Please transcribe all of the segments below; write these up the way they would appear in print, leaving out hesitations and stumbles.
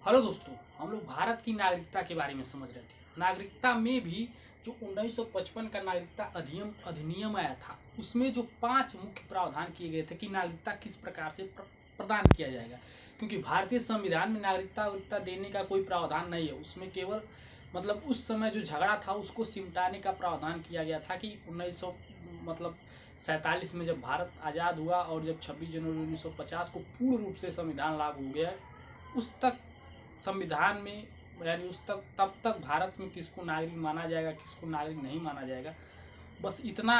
Hello दोस्तों, हम लोग भारत की नागरिकता के बारे में समझ रहे थे। नागरिकता में भी जो 1955 का नागरिकता अधिनियम आया था, उसमें जो 5 मुख्य प्रावधान किए गए थे कि नागरिकता किस प्रकार से प्रदान किया जाएगा। क्योंकि भारतीय संविधान में नागरिकता देने का कोई प्रावधान नहीं है। उसमें केवल उस समय जो झगड़ा था उसको सिमटाने का प्रावधान किया गया था कि 1900 मतलब 47 में जब भारत आज़ाद हुआ और जब 26 जनवरी 1950 को पूर्ण रूप से संविधान लागू हो गया, उस तक संविधान में यानी उस तक तब तक भारत में किसको नागरिक माना जाएगा, किसको नागरिक नहीं माना जाएगा, बस इतना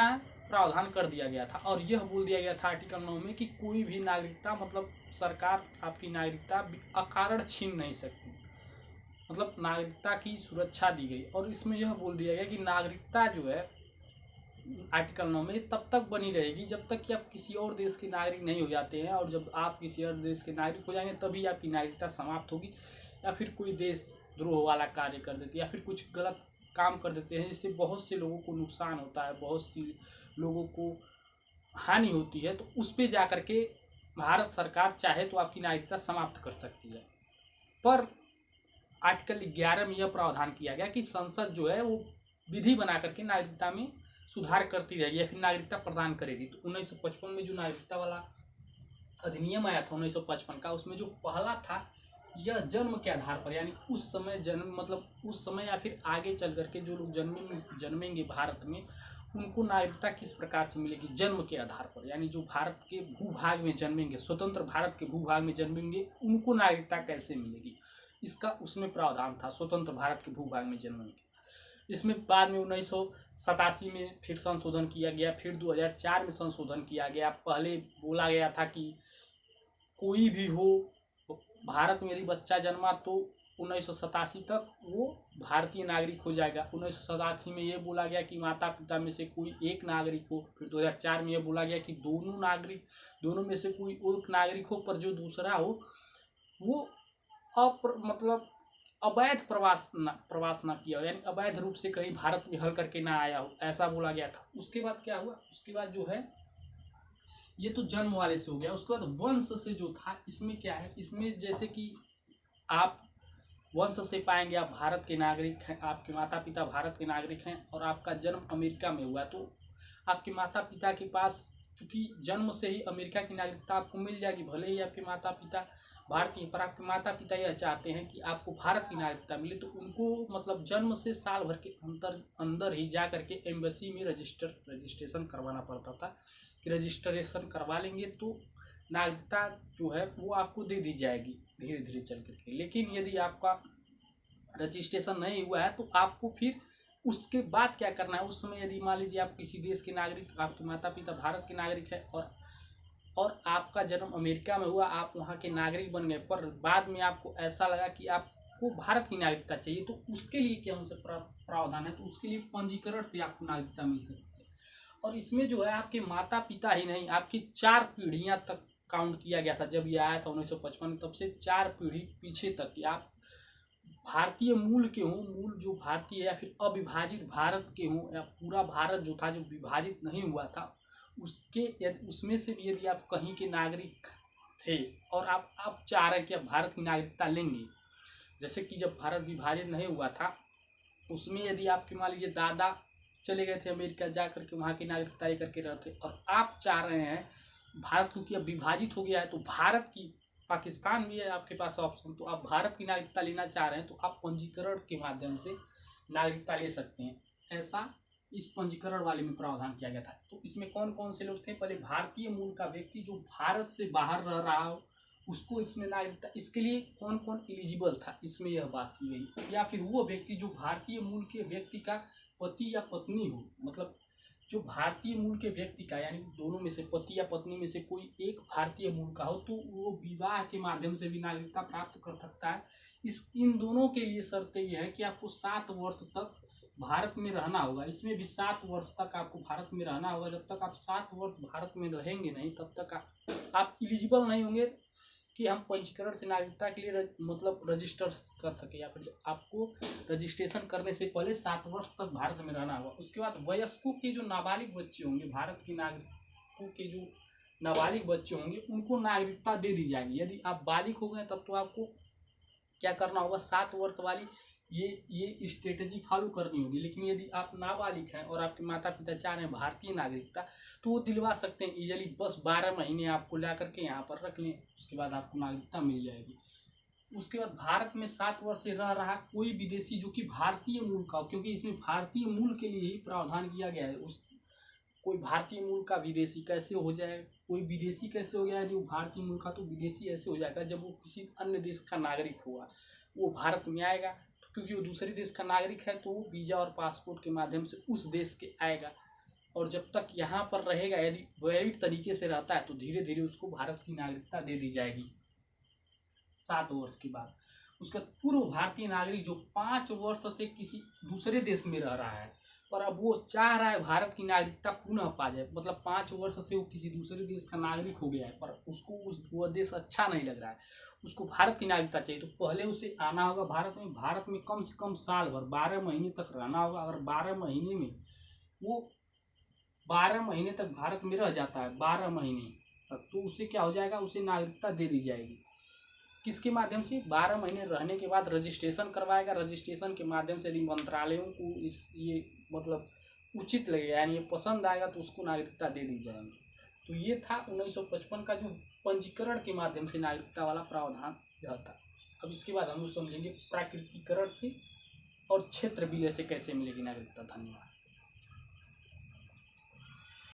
प्रावधान कर दिया गया था। और यह बोल दिया गया था आर्टिकल 9 में कि कोई भी नागरिकता सरकार आपकी नागरिकता अकारण छीन नहीं सकती। नागरिकता की सुरक्षा दी गई। और इसमें यह बोल दिया गया कि नागरिकता जो है आर्टिकल 9 में तब तक बनी रहेगी जब तक कि आप किसी और देश के नागरिक नहीं हो जाते हैं, और जब आप किसी और देश के नागरिक हो जाएंगे तभी आपकी नागरिकता समाप्त होगी, या फिर कोई देश द्रोह वाला कार्य कर देते या फिर कुछ गलत काम कर देते हैं जिससे बहुत से लोगों को नुकसान होता है, बहुत सी लोगों को हानि होती है, तो उस पर जा कर के भारत सरकार चाहे तो आपकी नागरिकता समाप्त कर सकती है। पर आर्टिकल 11 में यह प्रावधान किया गया कि संसद जो है वो विधि बना करके नागरिकता में सुधार करती रहेगी या फिर नागरिकता प्रदान करेगी। तो 1955 में जो नागरिकता वाला अधिनियम आया था 1955 का, उसमें जो पहला था यह जन्म के आधार पर, यानी उस समय जन्म उस समय या फिर आगे चल करके जो लोग जन्मेंगे भारत में, उनको नागरिकता किस प्रकार से मिलेगी, जन्म के आधार पर। यानी जो भारत के भूभाग में जन्मेंगे, स्वतंत्र भारत के भूभाग में जन्मेंगे, उनको नागरिकता कैसे मिलेगी, इसका उसमें प्रावधान था, स्वतंत्र भारत के भूभाग में जन्मेंगे। इसमें बाद में 1987 में फिर संशोधन किया गया, फिर 2004 में संशोधन किया गया। पहले बोला गया था कि कोई भी हो भारत में यदि बच्चा जन्मा तो 1987 तक वो भारतीय नागरिक हो जाएगा। 1987 में ये बोला गया कि माता पिता में से कोई एक नागरिक हो। फिर 2004 में ये बोला गया कि दोनों में से कोई एक नागरिक हो, पर जो दूसरा हो वो अवैध प्रवास ना किया हो, यानी अवैध रूप से कहीं भारत में हल करके ना आया हो, ऐसा बोला गया था। उसके बाद क्या हुआ, उसके बाद जो है ये तो जन्म वाले से हो गया। उसके बाद वंश से जो था, इसमें क्या है, इसमें जैसे कि आप वंश से पाएंगे आप भारत के नागरिक हैं, आपके माता पिता भारत के नागरिक हैं और आपका जन्म अमेरिका में हुआ, तो आपके माता पिता के पास चूंकि जन्म से ही अमेरिका की नागरिकता आपको मिल जाएगी। भले ही आपके माता पिता भारतीय, पर आपके माता पिता यह चाहते हैं कि आपको भारत की नागरिकता मिले, तो उनको जन्म से साल भर के अंदर ही जा करके एम्बेसी में रजिस्ट्रेशन करवाना पड़ता था कि रजिस्ट्रेशन करवा लेंगे तो नागरिकता जो है वो आपको दे दी जाएगी धीरे धीरे चल करके। लेकिन यदि आपका रजिस्ट्रेशन नहीं हुआ है तो आपको फिर उसके बाद क्या करना है, उस समय यदि मान लीजिए आप किसी देश के नागरिक, आपके माता पिता भारत के नागरिक है और आपका जन्म अमेरिका में हुआ, आप वहाँ के नागरिक बन गए, पर बाद में आपको ऐसा लगा कि आपको भारत की नागरिकता चाहिए, तो उसके लिए क्या उनसे प्रावधान है, तो उसके लिए पंजीकरण से आपको नागरिकता मिल सकती है। और इसमें जो है आपके माता पिता ही नहीं, आपकी 4 पीढ़ियां तक काउंट किया गया था। जब ये आया था 1955, तब से 4 पीढ़ी पीछे तक कि आप भारतीय मूल के हों, मूल जो भारतीय या फिर अविभाजित भारत के हों, या पूरा भारत जो था जो विभाजित नहीं हुआ था उसमें से भी यदि आप कहीं के नागरिक थे और आप चाह रहे कि आप भारत की नागरिकता लेंगे, जैसे कि जब भारत विभाजित नहीं हुआ था उसमें यदि आपके मान लीजिए दादा चले गए थे अमेरिका, जा करके वहाँ की नागरिकता लेकर के रहते, और आप चाह रहे हैं भारत क्योंकि अब विभाजित हो गया है तो भारत की, पाकिस्तान भी है आपके पास ऑप्शन, तो आप भारत की नागरिकता लेना चाह रहे हैं तो आप पंजीकरण के माध्यम से नागरिकता ले सकते हैं। ऐसा इस पंजीकरण वाले में प्रावधान किया गया था। तो इसमें कौन कौन से लोग थे, पहले भारतीय मूल का व्यक्ति जो भारत से बाहर रह रहा हो उसको इसमें नागरिकता, इसके लिए कौन कौन एलिजिबल था इसमें यह बात की गई। या फिर वो व्यक्ति जो भारतीय मूल के व्यक्ति का पति या पत्नी हो, जो भारतीय मूल के व्यक्ति का, यानी दोनों में से पति या पत्नी में से कोई एक भारतीय मूल का हो तो वो विवाह के माध्यम से भी नागरिकता प्राप्त कर सकता है। इन दोनों के लिए शर्त यह है कि आपको 7 वर्ष तक भारत में रहना होगा। इसमें भी 7 वर्ष तक आपको भारत में रहना होगा। जब तक आप 7 वर्ष भारत में रहेंगे नहीं तब तक आप एलिजिबल नहीं होंगे कि हम पंजीकरण से नागरिकता के लिए रजिस्टर कर सके, या फिर आपको रजिस्ट्रेशन करने से पहले 7 वर्ष तक भारत में रहना होगा। उसके बाद वयस्कों के जो नाबालिग बच्चे होंगे, भारत के नागरिकों के जो नाबालिग बच्चे होंगे उनको नागरिकता दे दी जाएगी। यदि आप बालिग हो गए तब तो आपको क्या करना होगा, 7 वर्ष वाली ये स्ट्रेटेजी फॉलो करनी होगी। लेकिन यदि आप नाबालिग हैं और आपके माता पिता चाह रहे हैं भारतीय नागरिकता, तो वो दिलवा सकते हैं इजीली। बस 12 महीने आपको ला करके यहाँ पर रख लें, उसके बाद आपको नागरिकता मिल जाएगी। उसके बाद भारत में 7 वर्ष से रह रहा कोई विदेशी जो कि भारतीय मूल का हो, क्योंकि इसमें भारतीय मूल के लिए ही प्रावधान किया गया है। उस कोई भारतीय मूल का विदेशी कैसे हो जाए, कोई विदेशी कैसे हो गया यदि वो भारतीय मूल का, तो विदेशी ऐसे हो जाएगा जब वो किसी अन्य देश का नागरिक होगा, वो भारत में आएगा, तो क्योंकि वो दूसरे देश का नागरिक है तो वो वीज़ा और पासपोर्ट के माध्यम से उस देश के आएगा। और जब तक यहाँ पर रहेगा, यदि वैलिड तरीके से रहता है, तो धीरे धीरे उसको भारत की नागरिकता दे दी जाएगी 7 वर्ष के बाद। उसका पूर्व भारतीय नागरिक जो 5 वर्ष से किसी दूसरे देश में रह रहा है और अब वो चाह रहा है भारत की नागरिकता पुनः पा जाए, मतलब 5 वर्ष से वो किसी दूसरे देश का नागरिक हो गया है पर उसको वह देश अच्छा नहीं लग रहा है, उसको भारत की नागरिकता चाहिए, तो पहले उसे आना होगा भारत में कम से कम साल भर 12 महीने तक रहना होगा। अगर 12 महीने में वो 12 महीने तक भारत में रह जाता है, 12 महीने तक, तो उसे क्या हो जाएगा, उसे नागरिकता दे दी जाएगी। किसके माध्यम से, 12 महीने रहने के बाद रजिस्ट्रेशन करवाएगा। रजिस्ट्रेशन के माध्यम से यदि मंत्रालयों को ये मतलब उचित लगेगा, यानी ये पसंद आएगा, तो उसको नागरिकता दे दी जाएगी। तो ये था 1955 का जो पंजीकरण के माध्यम से नागरिकता वाला प्रावधान रहता। अब इसके बाद हम लोग समझेंगे प्राकृतिकरण से और क्षेत्र विलय से कैसे मिलेगी नागरिकता। धन्यवाद।